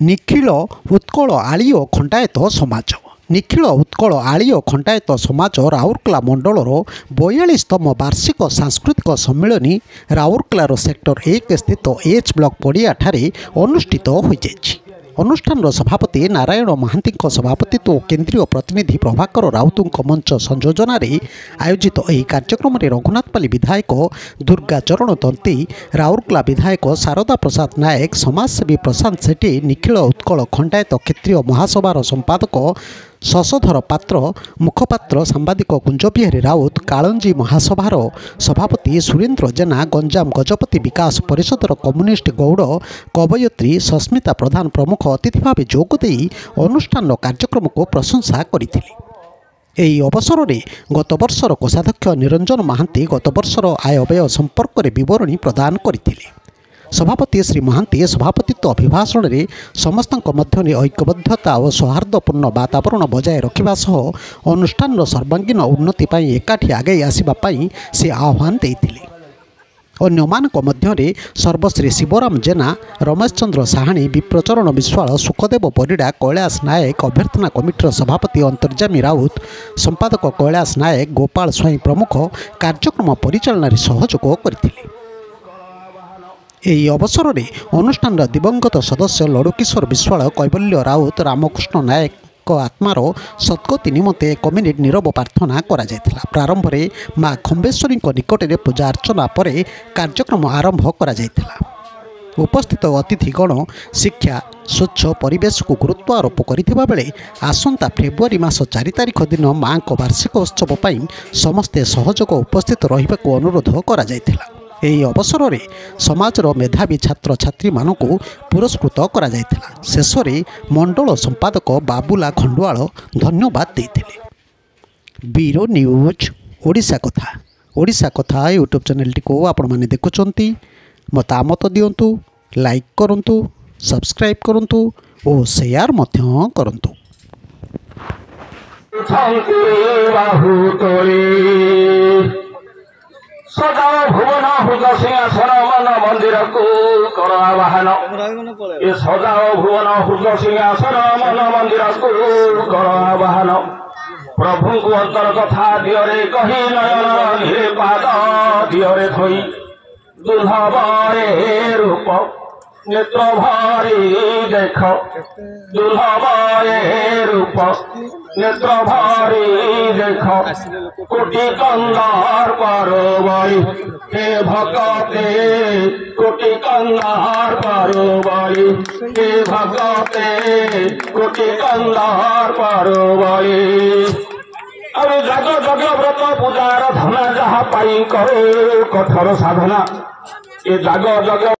ନିଖିଳ ଉତ୍କଳ ଆଳି ଓ ଖଣ୍ଡାୟତ ସମାଜ। ନିଖିଳ ଉତ୍କଳ ଆଳି ଓ ଖଣ୍ଡାୟତ ସମାଜ ରାଉରକେଲା ମଣ୍ଡଳର 42ତମ ବାର୍ଷିକ ସାଂସ୍କୃତିକ ସମ୍ମିଳନୀ ରାଉରକେଲାର ସେକ୍ଟର 1 ସ୍ଥିତ ଏଚ୍ ବ୍ଲକ ପଡ଼ିଆଠାରେ ଅନୁଷ୍ଠିତ ହୋଇଯାଇଛି। ଅନୁଷ୍ଠାନର ସଭାପତି ନାରାୟଣ ମହାନ୍ତିଙ୍କ ସଭାପତିତ୍ୱ ଓ କେନ୍ଦ୍ରୀୟ ପ୍ରତିନିଧି ପ୍ରଭାକର ରାଉତଙ୍କ ମଞ୍ଚ ସଂଯୋଜନାରେ ଆୟୋଜିତ ଏହି କାର୍ଯ୍ୟକ୍ରମରେ ରଘୁନାଥପାଲି ବିଧାୟକ ଦୁର୍ଗାଚରଣ ଦନ୍ତୀ, ରାଉରକେଲା ବିଧାୟକ ଶାରଦା ପ୍ରସାଦ ନାୟକ, ସମାଜସେବୀ ପ୍ରଶାନ୍ତ ସେଠୀ, ନିଖିଳ ଉତ୍କଳ ଖଣ୍ଡାୟତ କ୍ଷେତ୍ରୀୟ ମହାସଭାର ସମ୍ପାଦକ ଶଶଧର ପାତ୍ର, ମୁଖପାତ୍ର ସାମ୍ବାଦିକ କୁଞ୍ଜବିହାରୀ ରାଉତ, କାଳଞ୍ଜି ମହାସଭାର ସଭାପତି ସୁରେନ୍ଦ୍ର ଜେନା, ଗଞ୍ଜାମ ଗଜପତି ବିକାଶ ପରିଷଦର କମ୍ୟୁନିଷ୍ଟ ଗୌଡ଼ କବୟତ୍ରୀ ସସ୍ମିତା ପ୍ରଧାନ ପ୍ରମୁଖ ଅତିଥି ଭାବେ ଯୋଗଦେଇ ଅନୁଷ୍ଠାନର କାର୍ଯ୍ୟକ୍ରମକୁ ପ୍ରଶଂସା କରିଥିଲେ। ଏହି ଅବସରରେ ଗତବର୍ଷର କୋଷାଧ୍ୟକ୍ଷ ନିରଞ୍ଜନ ମହାନ୍ତି ଗତବର୍ଷର ଆୟବ୍ୟୟ ସମ୍ପର୍କରେ ବିବରଣୀ ପ୍ରଦାନ କରିଥିଲେ। ସଭାପତି ଶ୍ରୀ ମହାନ୍ତି ସଭାପତିତ୍ୱ ଅଭିଭାଷଣରେ ସମସ୍ତଙ୍କ ମଧ୍ୟରେ ଐକ୍ୟବଦ୍ଧତା ଓ ସୌହାର୍ଦ୍ଦ୍ୟପୂର୍ଣ୍ଣ ବାତାବରଣ ବଜାୟ ରଖିବା ସହ ଅନୁଷ୍ଠାନର ସର୍ବାଙ୍ଗୀନ ଉନ୍ନତି ପାଇଁ ଏକାଠି ଆଗେଇ ଆସିବା ପାଇଁ ସେ ଆହ୍ୱାନ ଦେଇଥିଲେ। ଅନ୍ୟମାନଙ୍କ ମଧ୍ୟରେ ସର୍ବଶ୍ରୀ ଶିବରାମ ଜେନା, ରମେଶ ଚନ୍ଦ୍ର ସାହାଣୀ, ବିପ୍ରଚରଣ ବିଶ୍ୱାଳ, ସୁଖଦେବ ପରିଡ଼ା, କୈଳାସ ନାୟକ, ଅଭ୍ୟର୍ଥନା କମିଟିର ସଭାପତି ଅନ୍ତର୍ଯ୍ୟାମୀ ରାଉତ, ସମ୍ପାଦକ କୈଳାସ ନାୟକ, ଗୋପାଳ ସ୍ୱାଇଁ ପ୍ରମୁଖ କାର୍ଯ୍ୟକ୍ରମ ପରିଚାଳନାରେ ସହଯୋଗ କରିଥିଲେ। ଏହି ଅବସରରେ ଅନୁଷ୍ଠାନର ଦିବଂଗତ ସଦସ୍ୟ ଲଡ଼ୁକିଶୋର ବିଶ୍ୱାଳ, କୈବଲ୍ୟ ରାଉତ, ରାମକୃଷ୍ଣ ନାୟକଙ୍କ ଆତ୍ମାର ସଦ୍ଗତି ନିମନ୍ତେ 1 ମିନିଟ୍ ନୀରବ ପ୍ରାର୍ଥନା କରାଯାଇଥିଲା। ପ୍ରାରମ୍ଭରେ ମା ଖମ୍ବେଶ୍ୱରୀଙ୍କ ନିକଟରେ ପୂଜା ଅର୍ଚ୍ଚନା ପରେ କାର୍ଯ୍ୟକ୍ରମ ଆରମ୍ଭ କରାଯାଇଥିଲା। ଉପସ୍ଥିତ ଅତିଥିଗଣ ଶିକ୍ଷା ସ୍ୱଚ୍ଛ ପରିବେଶକୁ ଗୁରୁତ୍ୱ ଆରୋପ କରିଥିବା ବେଳେ ଆସନ୍ତା ଫେବୃଆରୀ ମାସ 4 ତାରିଖ ଦିନ ମାଙ୍କ ବାର୍ଷିକ ଉତ୍ସବ ପାଇଁ ସମସ୍ତେ ସହଯୋଗ ଉପସ୍ଥିତ ରହିବାକୁ ଅନୁରୋଧ କରାଯାଇଥିଲା। ଏହି ଅବସରରେ ସମାଜର ମେଧାବୀ ଛାତ୍ରଛାତ୍ରୀମାନଙ୍କୁ ପୁରସ୍କୃତ କରାଯାଇଥିଲା। ଶେଷରେ ମଣ୍ଡଳ ସମ୍ପାଦକ ବାବୁଲା ଖଣ୍ଡୁଆଳ ଧନ୍ୟବାଦ ଦେଇଥିଲେ। ବ୍ୟୁରୋ ନ୍ୟୁଜ୍ ଓଡ଼ିଶା କଥା ୟୁଟ୍ୟୁବ୍ ଚ୍ୟାନେଲଟିକୁ ଆପଣମାନେ ଦେଖୁଛନ୍ତି। ମତାମତ ଦିଅନ୍ତୁ, ଲାଇକ୍ କରନ୍ତୁ, ସବସ୍କ୍ରାଇବ୍ କରନ୍ତୁ ଓ ସେୟାର ମଧ୍ୟ କରନ୍ତୁ। ସଜାଅ ଭୁବନ ହୃଦ ସିଂହାସନ ମନ ମନ୍ଦିରକୁ କର ଆବାହନ। ଏ ସଜାଅ ଭୁବନ ହୃଦ ସିଂହାସନ ମନ ମନ୍ଦିରକୁ କର ଆବାହନ। ପ୍ରଭୁଙ୍କୁ ଅନ୍ତର କଥା ଦିଅରେ କହି, ନୟନ ରେ ପାଦ ଦିଅରେ ଥୋଇ, ଦୁର୍ଲଭ ଏ ରୂପ ନେତ୍ର ଭରି ଦେଖ, ଦୁର୍ଲଭ ଏ ରୂପ ନେତ୍ର ଭରି ଦେଖ, କୋଟି କନ୍ଦାର ପାରବାଇ ହେ ଭଗତେ, କୋଟି କନ୍ଦାର ପାରବାଇ ହେ ଭଗତେ, କୋଟି କନ୍ଦାର ପାରବାଇ। ଆଉ ଯାଗ ଯଜ୍ଞ ବ୍ରତ ପୂଜାର ଧନା ଯାହା ପାଇଁ କରେ କଠୋର ସାଧନା। ଏ ଯାଗ ଯଜ୍ଞ